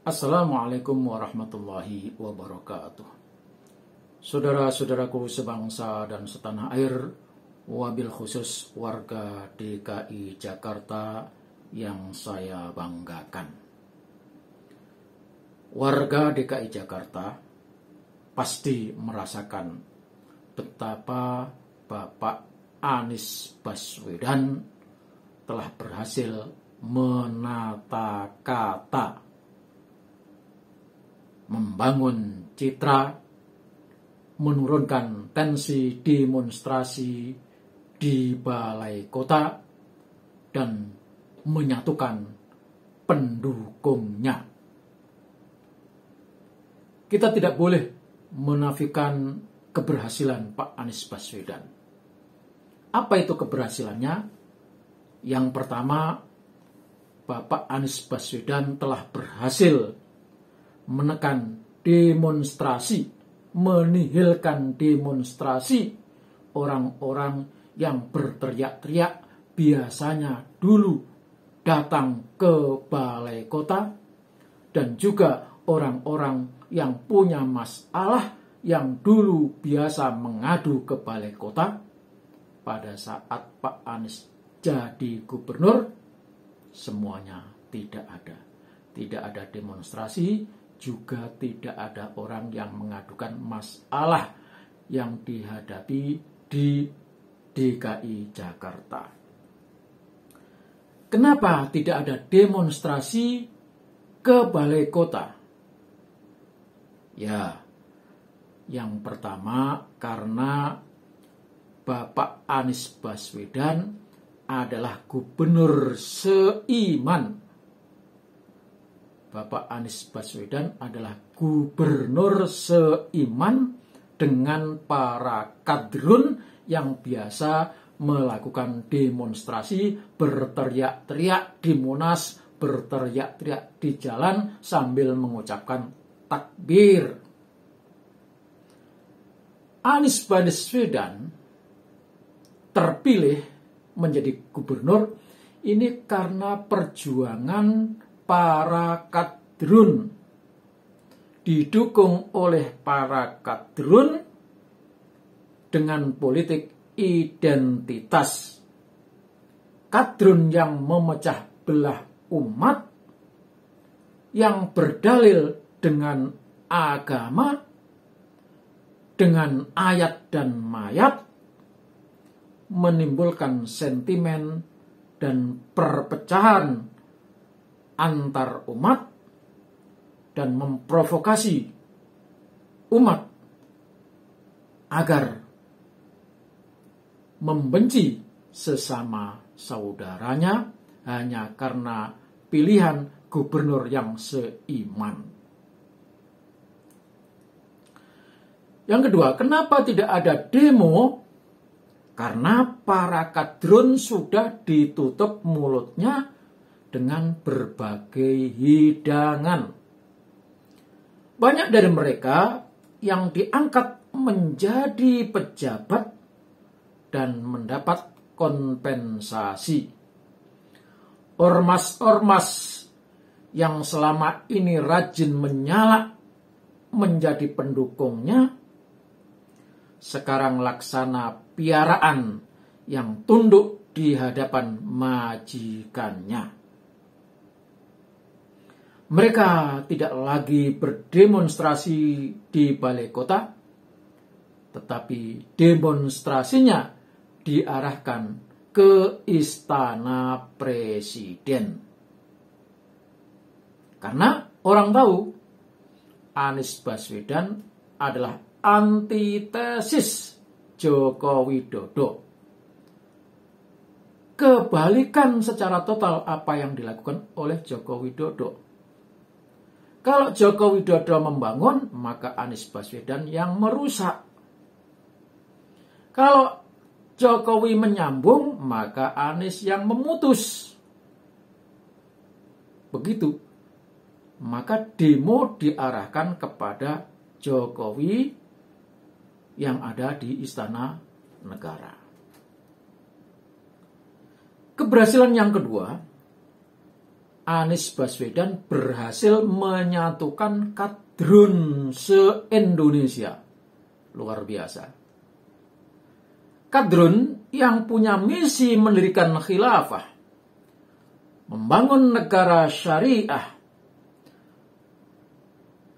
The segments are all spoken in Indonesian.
Assalamualaikum warahmatullahi wabarakatuh. Saudara-saudaraku sebangsa dan setanah air, wabil khusus warga DKI Jakarta yang saya banggakan. Warga DKI Jakarta pasti merasakan betapa Bapak Anies Baswedan telah berhasil menata kata, membangun citra, menurunkan tensi demonstrasi di balai kota, dan menyatukan pendukungnya. Kita tidak boleh menafikan keberhasilan Pak Anies Baswedan. Apa itu keberhasilannya? Yang pertama, Bapak Anies Baswedan telah berhasil menekan demonstrasi, menihilkan demonstrasi orang-orang yang berteriak-teriak biasanya dulu datang ke balai kota, dan juga orang-orang yang punya masalah yang dulu biasa mengadu ke balai kota. Pada saat Pak Anies jadi gubernur, semuanya tidak ada. Tidak ada demonstrasi, juga tidak ada orang yang mengadukan masalah yang dihadapi di DKI Jakarta. Kenapa tidak ada demonstrasi ke balai kota? Ya, yang pertama karena Bapak Anies Baswedan adalah gubernur seiman. Bapak Anies Baswedan adalah gubernur seiman dengan para kadrun yang biasa melakukan demonstrasi, berteriak-teriak di Monas, berteriak-teriak di jalan sambil mengucapkan takbir. Anies Baswedan terpilih menjadi gubernur ini karena perjuangan para kadrun, didukung oleh para kadrun dengan politik identitas. Kadrun yang memecah belah umat, yang berdalil dengan agama, dengan ayat dan mayat, menimbulkan sentimen dan perpecahan antar umat, dan memprovokasi umat agar membenci sesama saudaranya hanya karena pilihan gubernur yang seiman. Yang kedua, kenapa tidak ada demo? Karena para kadrun sudah ditutup mulutnya dengan berbagai hidangan. Banyak dari mereka yang diangkat menjadi pejabat dan mendapat kompensasi. Ormas-ormas yang selama ini rajin menyalak menjadi pendukungnya, sekarang laksana piaraan yang tunduk di hadapan majikannya. Mereka tidak lagi berdemonstrasi di balai kota, tetapi demonstrasinya diarahkan ke Istana Presiden. Karena orang tahu Anies Baswedan adalah antitesis Joko Widodo. Kebalikan secara total apa yang dilakukan oleh Joko Widodo. Kalau Joko Widodo membangun, maka Anies Baswedan yang merusak. Kalau Jokowi menyambung, maka Anies yang memutus. Begitu. Maka demo diarahkan kepada Jokowi yang ada di Istana Negara. Keberhasilan yang kedua, Anies Baswedan berhasil menyatukan kadrun se-Indonesia. Luar biasa. Kadrun yang punya misi mendirikan khilafah, membangun negara syariah,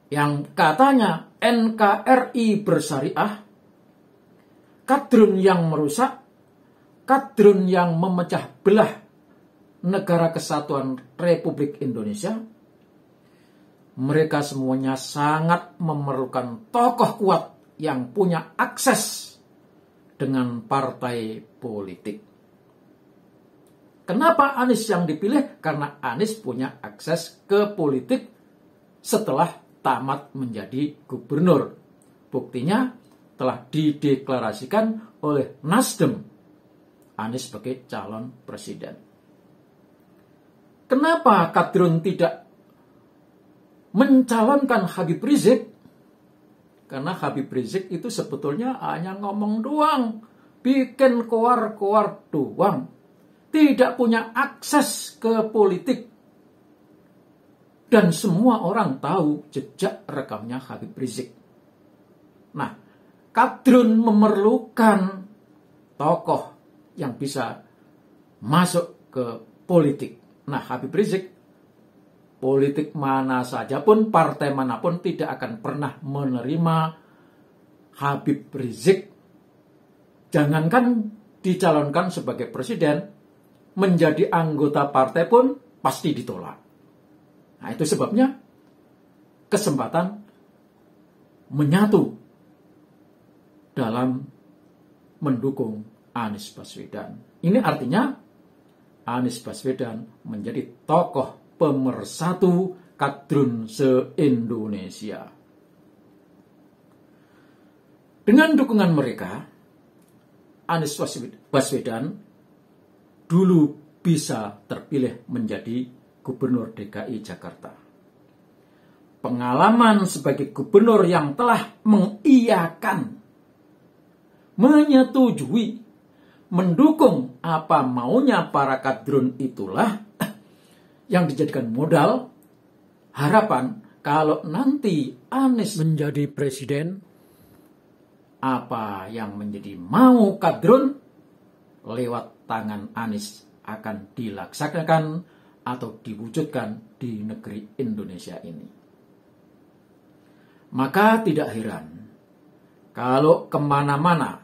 yang katanya NKRI bersyariah, kadrun yang merusak, kadrun yang memecah belah Negara Kesatuan Republik Indonesia. Mereka semuanya sangat memerlukan tokoh kuat yang punya akses dengan partai politik. Kenapa Anies yang dipilih? Karena Anies punya akses ke politik setelah tamat menjadi gubernur. Buktinya telah dideklarasikan oleh Nasdem Anies sebagai calon presiden. Kenapa kadrun tidak mencalonkan Habib Rizik? Karena Habib Rizik itu sebetulnya hanya ngomong doang, bikin koar-koar doang, tidak punya akses ke politik. Dan semua orang tahu jejak rekamnya Habib Rizik. Nah, kadrun memerlukan tokoh yang bisa masuk ke politik. Nah, Habib Rizik, politik mana saja pun, partai manapun tidak akan pernah menerima Habib Rizik. Jangankan dicalonkan sebagai presiden, menjadi anggota partai pun pasti ditolak. Nah, itu sebabnya kesempatan menyatu dalam mendukung Anies Baswedan. Ini artinya Anies Baswedan menjadi tokoh pemersatu kadrun se-Indonesia. Dengan dukungan mereka, Anies Baswedan dulu bisa terpilih menjadi Gubernur DKI Jakarta. Pengalaman sebagai gubernur yang telah mengiyakan, menyetujui, mendukung apa maunya para kadrun itulah yang dijadikan modal harapan kalau nanti Anies menjadi presiden, apa yang menjadi mau kadrun lewat tangan Anies akan dilaksanakan atau diwujudkan di negeri Indonesia ini. Maka tidak heran kalau kemana-mana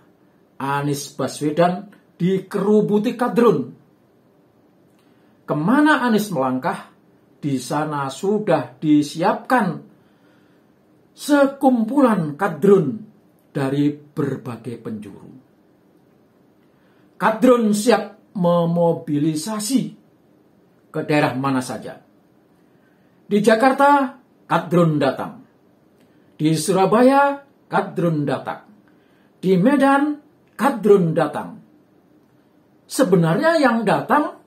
Anies Baswedan dikerubuti kadrun. Kemana Anies melangkah, di sana sudah disiapkan sekumpulan kadrun dari berbagai penjuru. Kadrun siap memobilisasi ke daerah mana saja. Di Jakarta, kadrun datang. Di Surabaya, kadrun datang. Di Medan, kadrun datang. Sebenarnya yang datang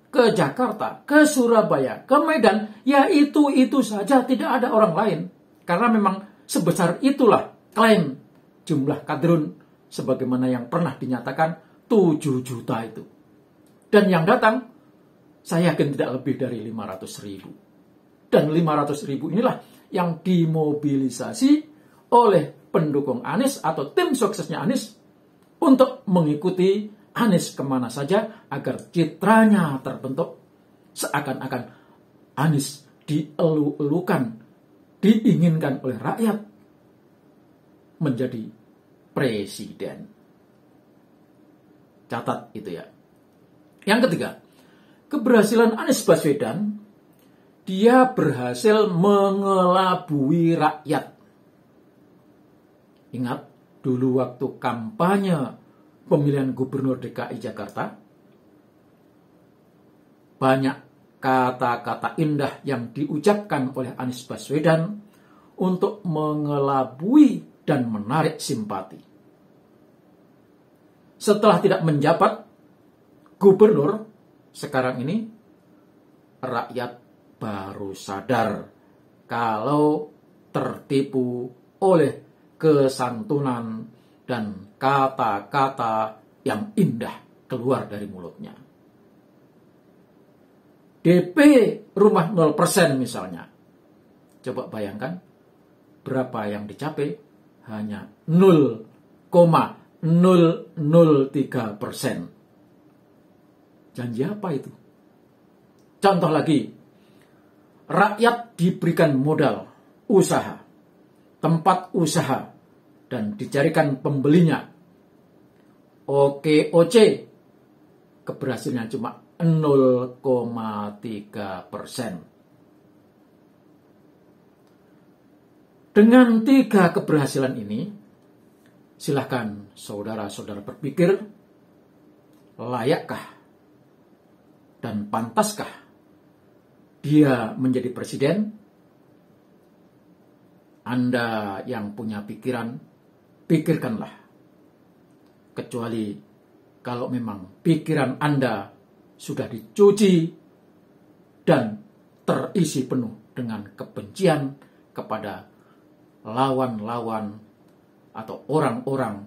ke Jakarta, ke Surabaya, ke Medan, ya itu saja, tidak ada orang lain. Karena memang sebesar itulah klaim jumlah kadrun sebagaimana yang pernah dinyatakan 7 juta itu. Dan yang datang, saya yakin tidak lebih dari 500.000. Dan 500.000 inilah yang dimobilisasi oleh pendukung Anies atau tim suksesnya Anies untuk mengikuti Anies kemana saja agar citranya terbentuk seakan-akan Anies dielu-elukan, diinginkan oleh rakyat menjadi presiden. Catat itu ya. Yang ketiga, keberhasilan Anies Baswedan, dia berhasil mengelabui rakyat. Ingat dulu waktu kampanye pemilihan gubernur DKI Jakarta, banyak kata-kata indah yang diucapkan oleh Anies Baswedan untuk mengelabui dan menarik simpati. Setelah tidak menjabat gubernur, sekarang ini rakyat baru sadar kalau tertipu oleh kesantunan dan kata-kata yang indah keluar dari mulutnya. DP rumah 0% misalnya. Coba bayangkan berapa yang dicapai? Hanya 0,003%. Janji apa itu? Contoh lagi, rakyat diberikan modal usaha, tempat usaha, dan dicarikan pembelinya. OKOC, keberhasilannya cuma 0,3%. Dengan 3 keberhasilan ini, silahkan saudara-saudara berpikir, layakkah dan pantaskah dia menjadi presiden? Anda yang punya pikiran, pikirkanlah. Kecuali kalau memang pikiran Anda sudah dicuci dan terisi penuh dengan kebencian kepada lawan-lawan atau orang-orang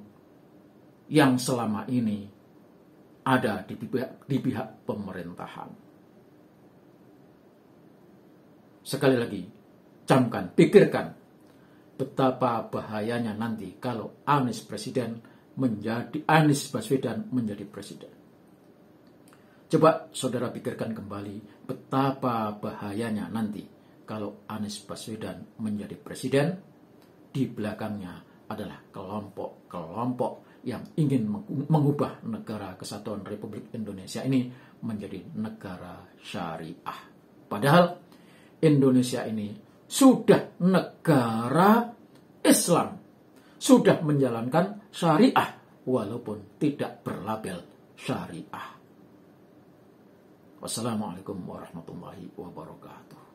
yang selama ini ada di pihak pemerintahan. Sekali lagi, camkan, pikirkan betapa bahayanya nanti kalau Anies Baswedan menjadi presiden. Coba saudara pikirkan kembali betapa bahayanya nanti kalau Anies Baswedan menjadi presiden. Di belakangnya adalah kelompok-kelompok yang ingin mengubah negara kesatuan Republik Indonesia ini menjadi negara syariah. Padahal Indonesia ini sudah negara Islam, sudah menjalankan syariah walaupun tidak berlabel syariah. Wassalamualaikum warahmatullahi wabarakatuh.